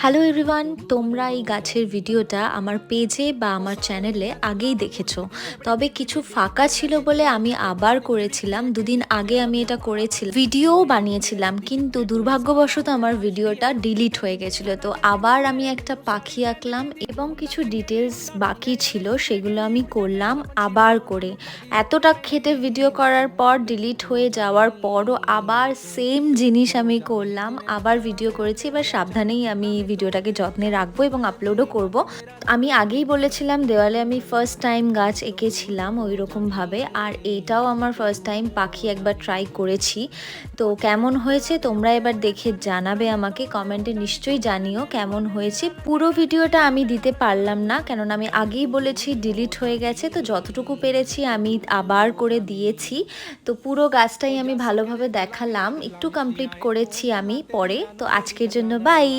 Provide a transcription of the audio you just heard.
Hello everyone, তোমরা এই গাছের ভিডিওটা আমার পেজে বা আমার চ্যানেলে আগেই দেখেছো। তবে কিছু ফাঁকা ছিল বলে আমি আবার করেছিলাম। দুদিন আগে আমি এটা করেছিলাম, ভিডিওও বানিয়েছিলাম, কিন্তু দুর্ভাগ্যবশত আমার ভিডিওটা ডিলিট হয়ে গেছিলো। তো আবার আমি একটা পাখি আঁকলাম এবং কিছু ডিটেলস বাকি ছিল, সেগুলো আমি করলাম আবার করে। এতটা খেটে ভিডিও করার পর ডিলিট হয়ে যাওয়ার পরও আবার সেম জিনিস আমি করলাম, আবার ভিডিও করেছি। এবার সাবধানেই আমি ভিডিওটাকে যত্নে রাখবো এবং আপলোডও করব। আমি আগেই বলেছিলাম দেওয়ালে আমি ফার্স্ট টাইম গাছ এঁকেছিলাম ওই রকমভাবে, আর এইটাও আমার ফার্স্ট টাইম পাখি একবার ট্রাই করেছি। তো কেমন হয়েছে তোমরা এবার দেখে জানাবে আমাকে কমেন্টে, নিশ্চয়ই জানিও কেমন হয়েছে। পুরো ভিডিওটা আমি দিতে পারলাম না, কেননা আমি আগেই বলেছি ডিলিট হয়ে গেছে। তো যতটুকু পেরেছি আমি আবার করে দিয়েছি। তো পুরো গাছটাই আমি ভালোভাবে দেখালাম, একটু কমপ্লিট করেছি আমি পরে। তো আজকের জন্য বাই।